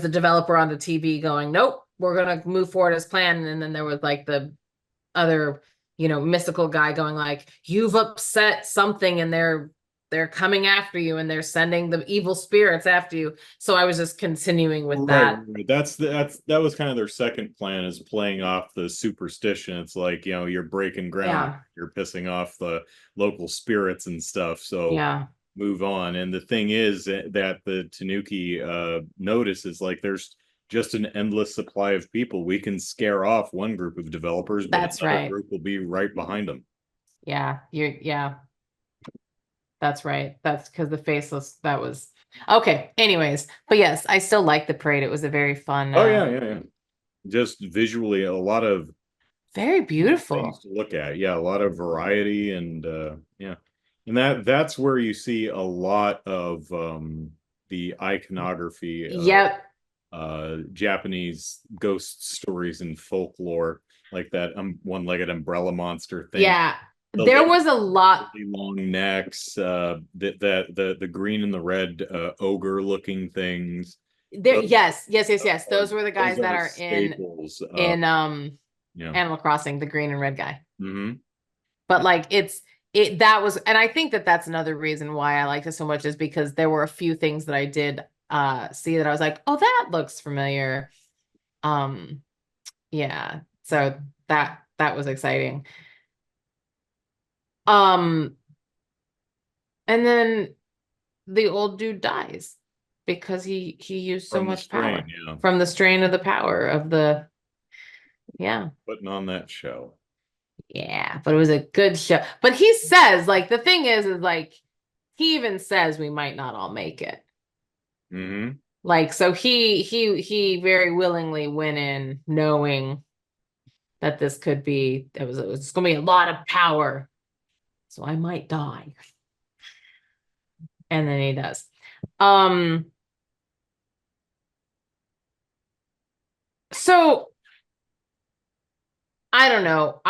developer on the TV going, nope, we're gonna move forward as planned. And then there was like the other, mystical guy going like, you've upset something and they're coming after you and they're sending the evil spirits after you. So I was just continuing with Right, that. right. That was kind of their second plan is playing off the superstition. It's like, you're breaking ground, Yeah. you're pissing off the local spirits and stuff. So Yeah. move on. And the thing is that the Tanuki notices like there's just an endless supply of people. We can scare off one group of developers, but That's another right. group will be right behind them. Yeah. That's right. That's because the faceless, that was okay. Anyways, but yes, I still like the parade. It was a very fun, Oh yeah, yeah, yeah. Just visually a lot of very things beautiful. to look at. Yeah, a lot of variety and yeah. And that's where you see a lot of the iconography of Yep. Japanese ghost stories and folklore, like that one-legged umbrella monster thing, Yeah. the There lady was a lot. with the long necks, the green and the red ogre looking things. There, Those yes. Those were the those guys that are are staples. in Yeah. Animal Crossing, the green and red guy. Hmm. But like it that was, and I think that that's another reason why I liked it so much is because there were a few things that I did see that I was like, oh, that looks familiar. Um yeah. So that was exciting. Um and then the old dude dies because he used so From the much strain, power yeah. from the strain of the power of the yeah. Putting on that show. Yeah, but it was a good show. But he says, like, the thing is like, he even says we might not all make it. Hmm. Like, so he very willingly went in knowing that this could be, it was gonna be a lot of power. So I might die. And then he does. Um, so I don't know.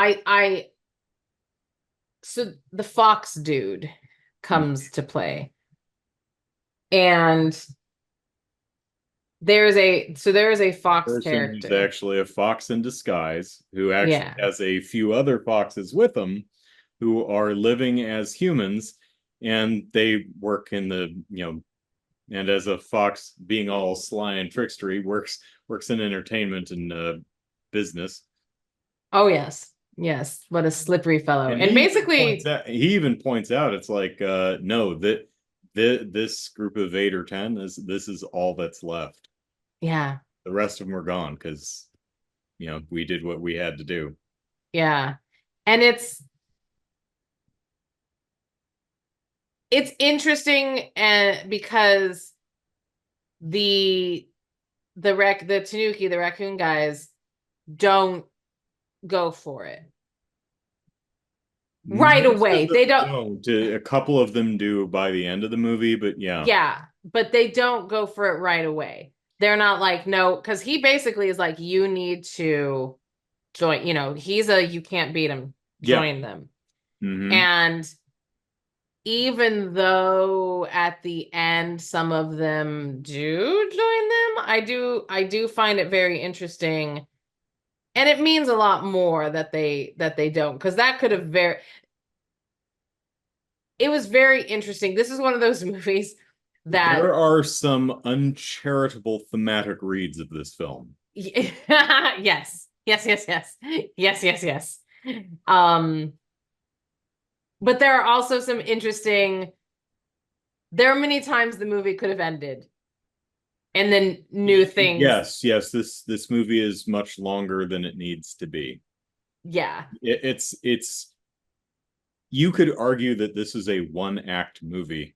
So the Fox dude comes to play. And there is a Fox Person who's character. actually a fox in disguise, who actually Yeah. has a few other foxes with him who are living as humans, and they work in and as a fox being all sly and trickstery, works in entertainment and business. Oh yes. Yes. What a slippery fellow. And And basically, he even points out it's like no, this group of 8 or 10 is this is all that's left. yeah. The rest of them are gone because we did what we had to do. Yeah. And it's interesting and because the the Tanuki, the raccoon guys don't go for it right Most of away. They them don't, don't. A couple of them do by the end of the movie, but yeah. yeah, but they don't go for it right away. They're not like, no, because he basically is like, you need to join, he's a you can't beat him, Yeah. join them. Hmm. And even though at the end some of them do join them, I do find it very interesting. And it means a lot more that they don't, because that could have it was very interesting. This is one of those movies that There are some uncharitable thematic reads of this film. yes. Yes. Um But there are also some interesting, there are many times the movie could have ended and then new things. Yes, this movie is much longer than it needs to be. Yeah. It's you could argue that this is a one act movie.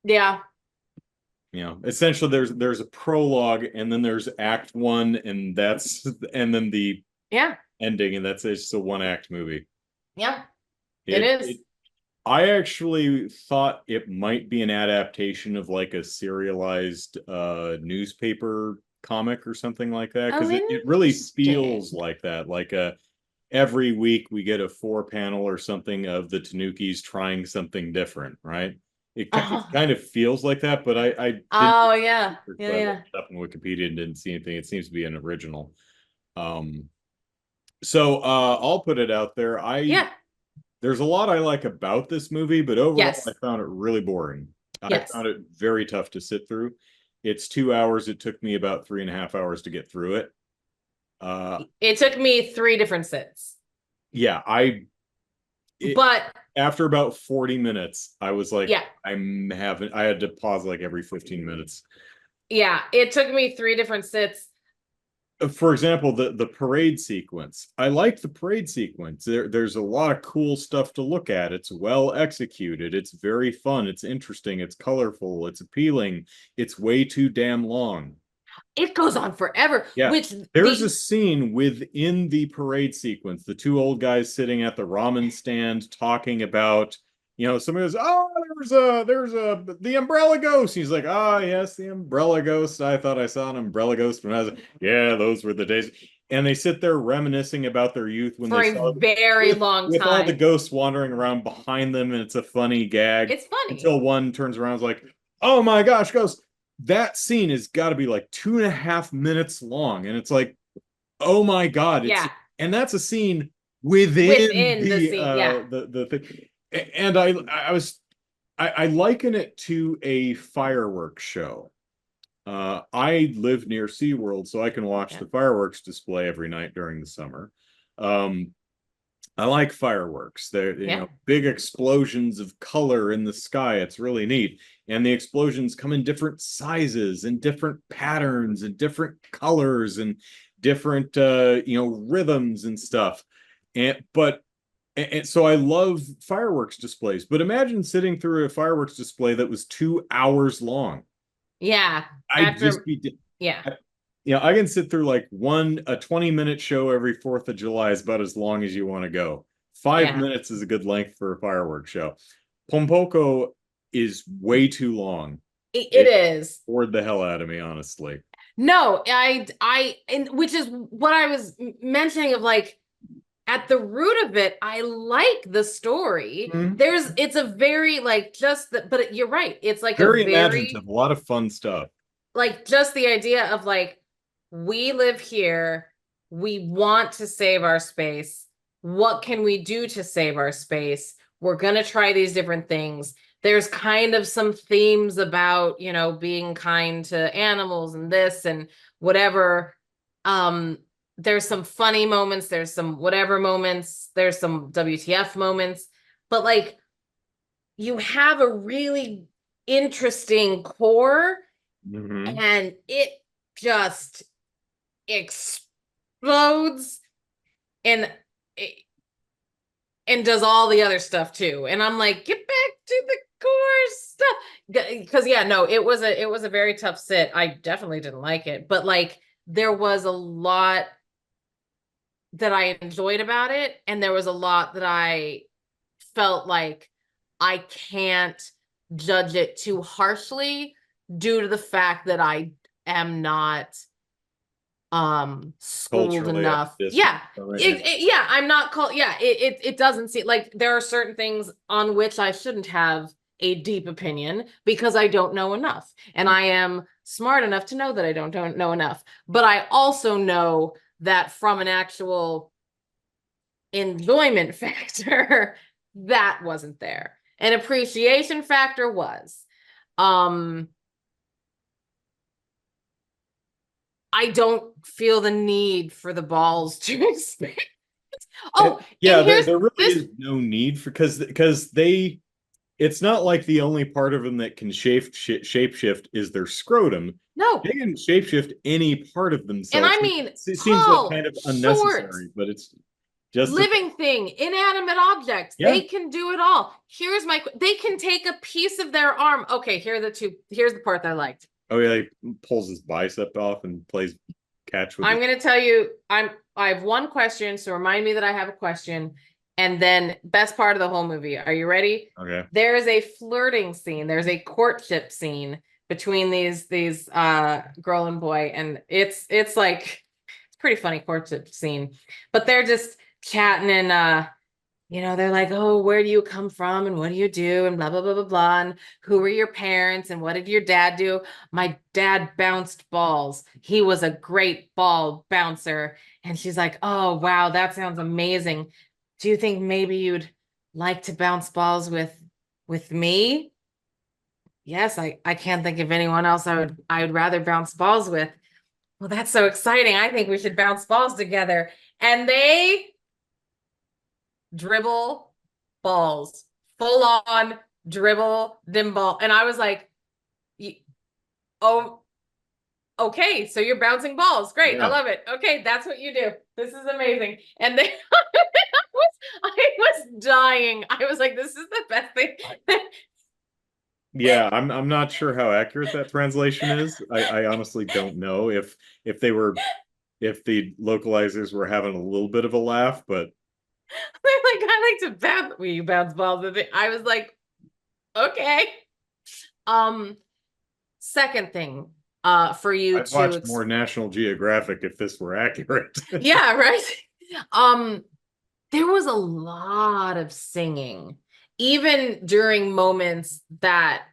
Yeah. You know, essentially there's a prologue and then there's act one and then the Yeah. ending, and that's it's a one act movie. Yeah. It It, is. it I actually thought it might be an adaptation of like a serialized newspaper comic or something like that, Oh, because it really interesting. feels like that. Like every week we get a 4 panel or something of the Tanukis trying something different, right? It Oh, kind of feels like that, but I didn't oh yeah. research Yeah, that. I yeah. looked up on Wikipedia and didn't see anything. It seems to be an original. Um, so I'll put it out there. I Yeah. There's a lot I like about this movie, but overall I Yes. found it really boring. I Yes. found it very tough to sit through. It's 2 hours. It took me about 3.5 hours to get through it. Uh, It took me 3 different sits. yeah, it, But after about 40 minutes, I was like, yeah. I had to pause like every 15 minutes. Yeah. It took me 3 different sits. For example, the parade sequence. I like the parade sequence. There's a lot of cool stuff to look at. It's well executed. It's very fun. It's interesting. It's colorful. It's appealing. It's way too damn long. It goes on forever, Yeah. which There's a the scene within the parade sequence, the two old guys sitting at the ramen stand talking about, somebody goes, "Oh, the umbrella ghost." He's like, "Ah, yes, the umbrella ghost. I thought I saw an umbrella ghost when I was, yeah, those were the days." And they sit there reminiscing about their youth when for they a saw very long with all the time. ghosts wandering around behind them, and it's a funny gag It's funny. until one turns around and is like, "Oh my gosh, ghost." That scene has got to be like 2.5 minutes long, and it's like, oh my god, Yeah. and that's a scene within Within the scene. Yeah. the thing. And I liken it to a fireworks show. I live near SeaWorld, so I can watch Yeah. the fireworks display every night during the summer. um I like fireworks. They're, Yeah. big explosions of color in the sky. It's really neat. And the explosions come in different sizes and different patterns and different colors and different rhythms and stuff. And so I love fireworks displays. But imagine sitting through a fireworks display that was 2 hours long. Yeah. I'd just After, be yeah. I can sit through like a 20-minute show every 4th of July is about as long as you want to go. Five Yeah. minutes is a good length for a fireworks show. Pom Poko is way too long. It It is. bored the hell out of me, honestly. No, and which is what I was mentioning of like, at the root of it, I like the story. Mhm. It's a very like just the, but you're right. It's like a Very imaginative, very a lot of fun stuff. like just the idea of like, we live here, we want to save our space. What can we do to save our space? We're going to try these different things. There's kind of some themes about, being kind to animals and this and whatever. Um, there's some funny moments, there's some whatever moments, there's some WTF moments, but like, you have a really interesting core, Mhm. and it just explodes and and does all the other stuff too. And I'm like, get back to the core stuff. Because yeah, no, it was a very tough sit. I definitely didn't like it, but like, there was a lot that I enjoyed about it, and there was a lot that I felt like I can't judge it too harshly due to the fact that I am not schooled Culturally enough. equidistant Yeah. from it, yeah. Yeah, I'm not called. Yeah, it doesn't seem like there are certain things on which I shouldn't have a deep opinion because I don't know enough, and I am smart enough to know that I don't know enough, but I also know that from an actual enjoyment factor, that wasn't there. An appreciation factor was. um I don't feel the need for the balls to expand. Oh, and Yeah, here's there really this. is no need for because they it's not like the only part of them that can shapeshift is their scrotum. They No, can shapeshift any part of and themselves. I mean It seems like kind tall, of short, unnecessary, but it's just a thing. living thing, inanimate objects. Yeah. They can do it all. They can take a piece of their arm. Okay, here's the part that I liked. Oh yeah, he pulls his bicep off and plays catch with I'm his. going to tell you, I have one question, so remind me that I have a question. And then best part of the whole movie. Are you ready? Okay. There is a flirting scene. There's a courtship scene between these girl and boy, and it's like it's pretty funny courtship scene. But they're just chatting and they're like, oh, where do you come from and what do you do and blah blah blah blah blah, and who were your parents and what did your dad do? My dad bounced balls. He was a great ball bouncer. And she's like, oh wow, that sounds amazing. Do you think maybe you'd like to bounce balls with me? Yes, I can't think of anyone else I would rather bounce balls with. Well, that's so exciting. I think we should bounce balls together. And they dribble balls, full on dribble them ball. And I was like, oh, okay, so you're bouncing balls. Great. I Yeah. love it. Okay, that's what you do. This is amazing. And then I was dying. I was like, this is the best thing. Yeah, I'm not sure how accurate that translation is. I honestly don't know if they were if the localizers were having a little bit of a laugh, but They're like, I like to bounce. Will you bounce balls with it? I was like, okay. Um, second thing, for you I'd to watch more National Geographic if this were accurate. yeah, right. Um, there was a lot of singing, even during moments that,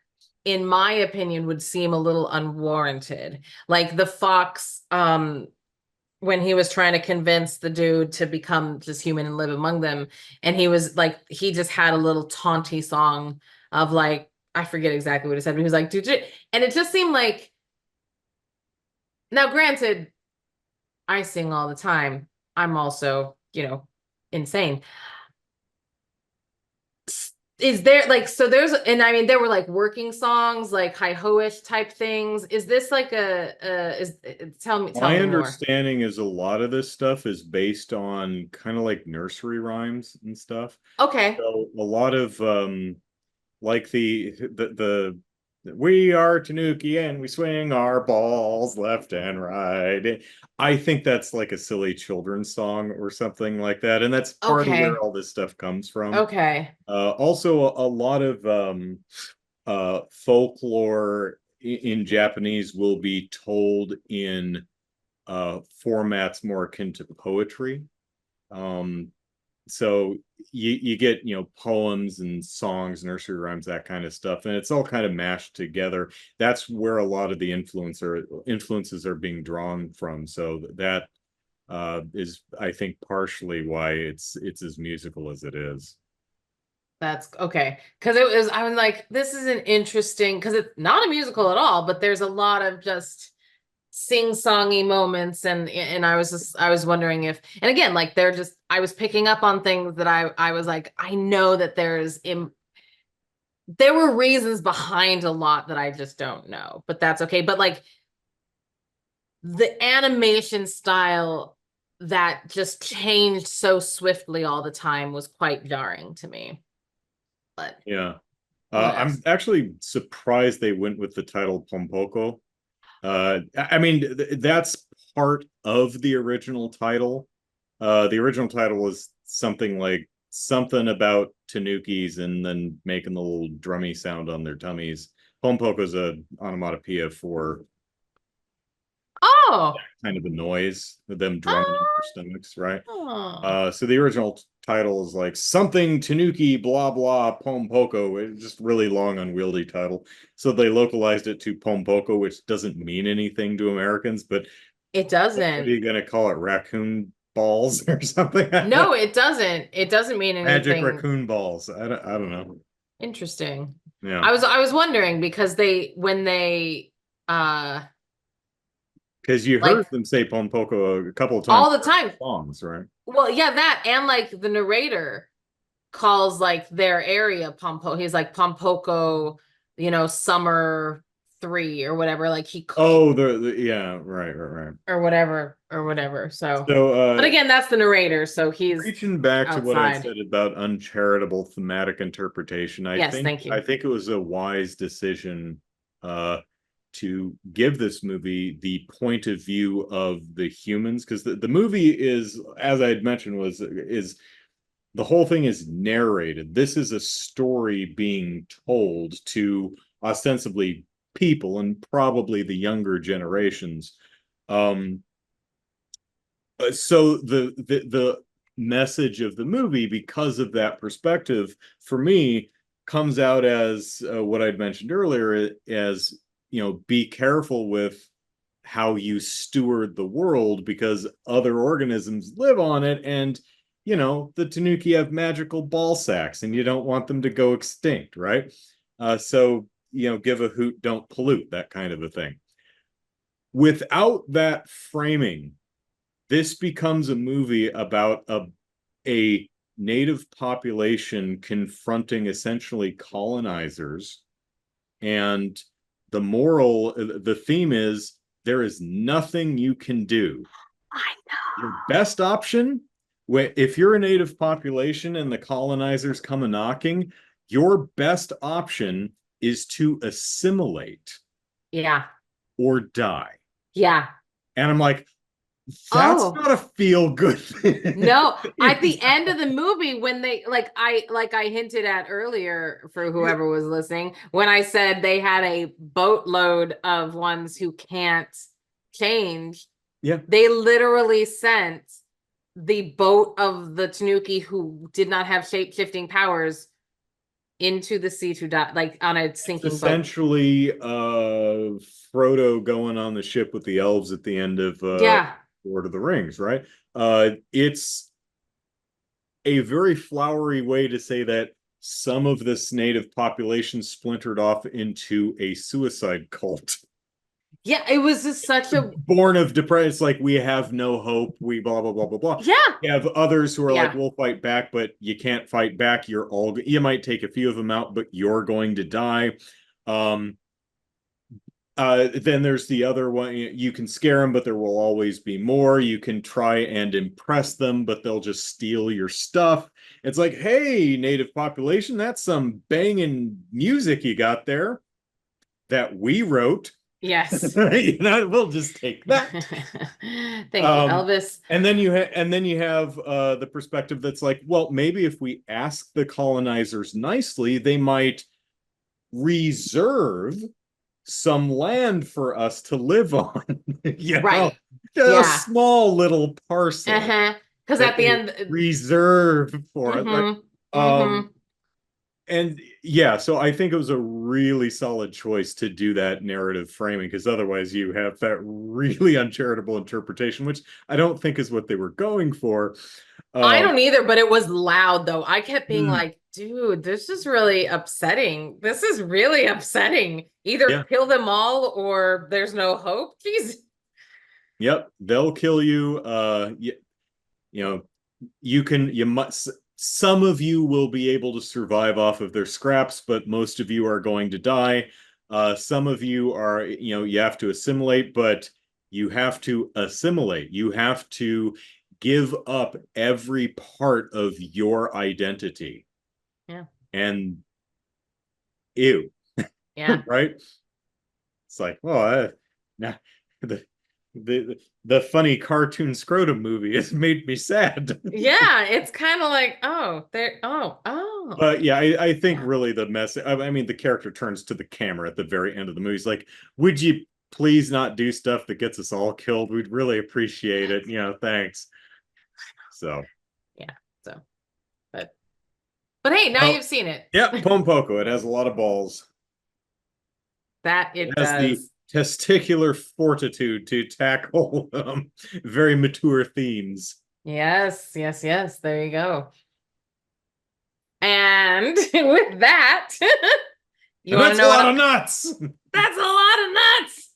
in my opinion, would seem a little unwarranted. Like the fox, when he was trying to convince the dude to become just human and live among them, and he was like, he just had a little taunty song of like, I forget exactly what he said, but he was like, dude, and it just seemed like, now granted, I sing all the time. I'm also, insane. Is there like, so there's, and I mean there were like working songs, like hi ho-ish type things. Is this like is tell My me more. understanding is a lot of this stuff is based on kind of like nursery rhymes and stuff. Okay. So a lot of like the we are Tanuki and we swing our balls left and right. I think that's like a silly children's song or something like that, and that's part of where Okay. all this stuff comes from. Okay. Also, a lot of folklore in Japanese will be told in formats more akin to poetry. Um, so you get poems and songs, nursery rhymes, that kind of stuff, and it's all kind of mashed together. That's where a lot of the influences are being drawn from. So that is, I think, partially why it's as musical as it is. That's okay. Because I was like, this is an interesting, because it's not a musical at all, but there's a lot of just sing-songy moments, and I was wondering if, and again, like they're just, I was picking up on things that I was like, I know that there were reasons behind a lot that I just don't know, but that's okay. But like the animation style that just changed so swiftly all the time was quite jarring to me. But Yeah. what I'm else? actually surprised they went with the title Pom Poko. I mean, that's part of the original title. The original title was something like something about Tanukis and then making the little drummy sound on their tummies. Pom Poko is a onomatopoeia for Oh, kind of a noise, them drumming on their stomachs, right? oh, So the original title is like something Tanuki blah blah Pom Poko. It's just really long, unwieldy title. So they localized it to Pom Poko, which doesn't mean anything to Americans, but it what are doesn't. you gonna call it? Raccoon balls or something? No, it doesn't. It doesn't mean Magic anything. raccoon balls. I don't know. Interesting. Yeah. I was wondering because they when they uh Because you heard Like them say Pom Poko a couple of times all the during time. the songs, right? Well, yeah, that and like the narrator calls like their area Pom Poko. He's like Pom Poko, summer 3 or whatever. Like Oh, yeah, right. or whatever. So, So, but again, that's the narrator, so he's reaching back to what I outside. said about uncharitable thematic interpretation, Yes, thank I you. think it was a wise decision uh to give this movie the point of view of the humans, because the movie is, as I had mentioned, is the whole thing is narrated. This is a story being told to ostensibly people and probably the younger generations. Um, so the message of the movie, because of that perspective, for me, comes out as what I'd mentioned earlier, as be careful with how you steward the world, because other organisms live on it, and the Tanuki have magical ball sacks, and you don't want them to go extinct, right? So give a hoot, don't pollute, that kind of a thing. Without that framing, this becomes a movie about a native population confronting essentially colonizers. And the theme is, there is nothing you can do. I Your best option, if you're a native population and the colonizers come a knocking, your best option is to assimilate Yeah. or die. Yeah. And I'm like, that's Oh. not a feel good thing. No, at the end of the movie, when they like I hinted at earlier for whoever was listening, when I said they had a boatload of ones who can't change, Yeah. they literally sent the boat of the Tanuki who did not have shape shifting powers into the sea to die, like on a It's sinking boat. essentially Frodo going on the ship with the elves at the end of Yeah. Lord of the Rings, right? It's a very flowery way to say that some of this native population splintered off into a suicide cult. Yeah, it was just such a Born of depression. It's like, we have no hope. We blah blah blah blah blah. yeah. You have others who are like, Yeah. we'll fight back, but you can't fight back. You might take a few of them out, but you're going to die. Um, then there's the other one. You can scare them, but there will always be more. You can try and impress them, but they'll just steal your stuff. It's like, hey, native population, that's some banging music you got there that we wrote. Yes. We'll just take that. Thank you, Elvis. And then you have the perspective that's like, well, maybe if we ask the colonizers nicely, they might reserve some land for us to live on. Right. A Yeah. small little parcel Uh-huh. Because that at the they end, reserve for it, right? mm-hmm. Um, Mm-hmm. and yeah, so I think it was a really solid choice to do that narrative framing, because otherwise you have that really uncharitable interpretation, which I don't think is what they were going for. I Um, don't either, but it was loud though. I kept being hmm, like, dude, this is really upsetting. This is really upsetting. Either yeah, kill them all or there's no hope. Jeez. yep, they'll kill you. You know, you must, some of you will be able to survive off of their scraps, but most of you are going to die. Some of you are, you have to assimilate, but you have to assimilate. You have to give up every part of your identity. Yeah. And ew, Yeah. right? It's like, well, nah, the, the funny cartoon scrotum movie has made me sad. Yeah. It's kind of like, oh, there, oh. But yeah, I think Yeah. really the message, I mean, the character turns to the camera at the very end of the movie. He's like, would you please not do stuff that gets us all killed? We'd really appreciate it. Thanks. So, Yeah. So, but hey, now well, you've seen it. yeah, Pom Poko. It has a lot of balls. That It it has the does. testicular fortitude to tackle very mature themes. Yes, yes, yes. There you go. And with that, you And want to that's a know lot what? of nuts. That's a lot of nuts.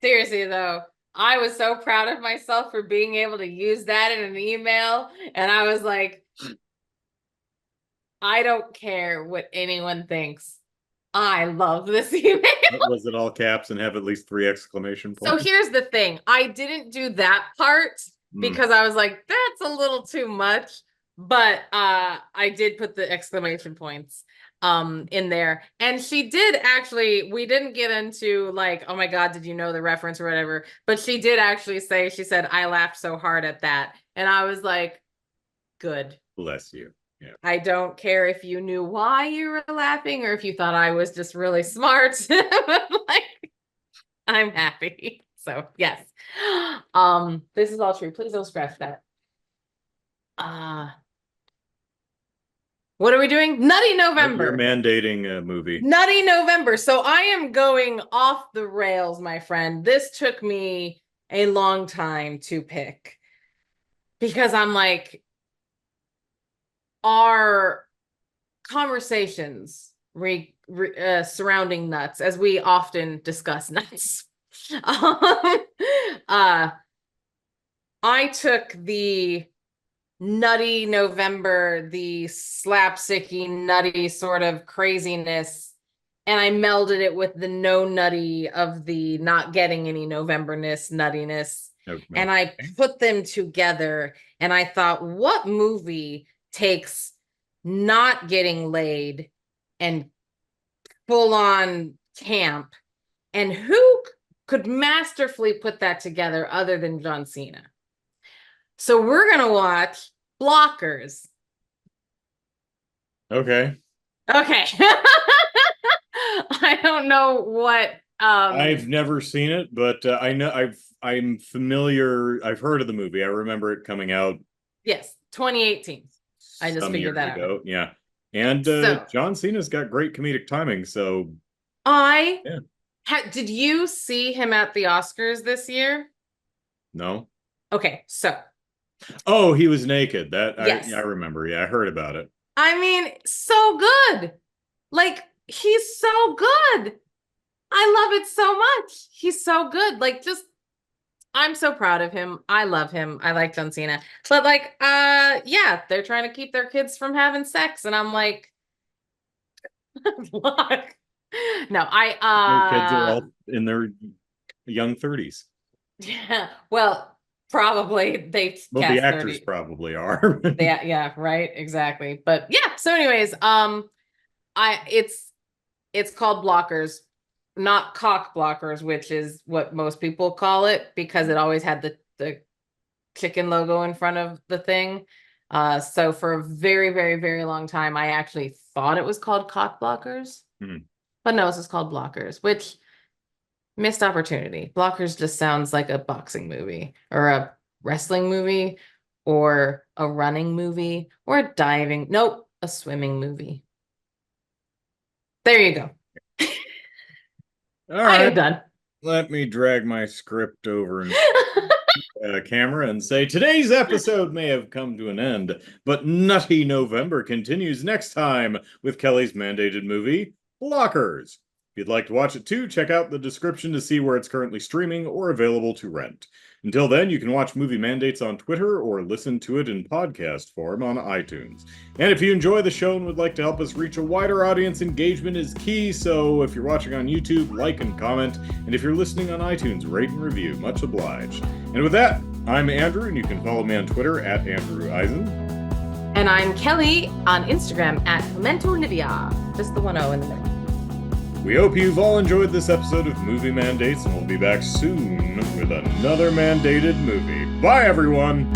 Seriously, though, I was so proud of myself for being able to use that in an email. And I was like, I don't care what anyone thinks. I love this email. Was it all caps and have at least 3 exclamation So points? here's the thing. I didn't do that part because I was like, that's a little too much. But I did put the exclamation points in there. And she did actually, we didn't get into like, oh my God, did you know the reference or whatever? But she did actually say, she said, I laughed so hard at that. And I was like, good. Bless you. Yeah. I don't care if you knew why you were laughing or if you thought I was just really smart. Like, I'm happy. So yes. This is all true. Please don't scratch that. What are we doing? Nutty November. You're mandating a movie. Nutty November. So I am going off the rails, my friend. This took me a long time to pick because I'm like, our conversations surrounding nuts, as we often discuss nuts. I took the Nutty November, the slapsticky, nutty sort of craziness, and I melded it with the no nutty of the not getting any Novemberness, nuttiness. Okay. And I put them together, and I thought, what movie takes not getting laid and full on camp, and who could masterfully put that together other than John Cena? So we're gonna watch Blockers. Okay. I don't know what I've never seen it, but I know I'm familiar. I've heard of the movie. I remember it coming out. Yes, 2018. I just figured that out. Yeah. And John Cena's got great comedic timing, so did you see him at the Oscars this year? No. Okay, so he was naked. Yes. I remember. Yeah, I heard about it. I mean, so good. Like, he's so good. I love it so much. He's so good. Like, just, I'm so proud of him. I love him. I like John Cena. But like, yeah, they're trying to keep their kids from having sex. And I'm like, look. No, Their kids are all in their young 30s. Yeah. Well, probably they. Well, the actors 30. Probably are. Yeah, right. Exactly. But yeah. So, anyways, it's called Blockers, not cock blockers, which is what most people call it because it always had the chicken logo in front of the thing. So for a very, very, very long time, I actually thought it was called cock blockers, but no, it's just called Blockers, which missed opportunity. Blockers just sounds like a boxing movie or a wrestling movie or a running movie or a diving. Nope, a swimming movie. There you go. All right. I am done. Let me drag my script over and camera and say today's episode may have come to an end, but Nutty November continues next time with Kelly's mandated movie, Blockers. If you'd like to watch it too, check out the description to see where it's currently streaming or available to rent. Until then, you can watch Movie Mandates on Twitter or listen to it in podcast form on iTunes. And if you enjoy the show and would like to help us reach a wider audience, engagement is key, so if you're watching on YouTube, like and comment, and if you're listening on iTunes, rate and review. Much obliged. And with that, I'm Andrew, and you can follow me on Twitter at Andrew Eisen. And I'm Kelly on Instagram at Memento Nivea. Just the 1 O in the middle. We hope you've all enjoyed this episode of Movie Mandates, and we'll be back soon with another mandated movie. Bye, everyone!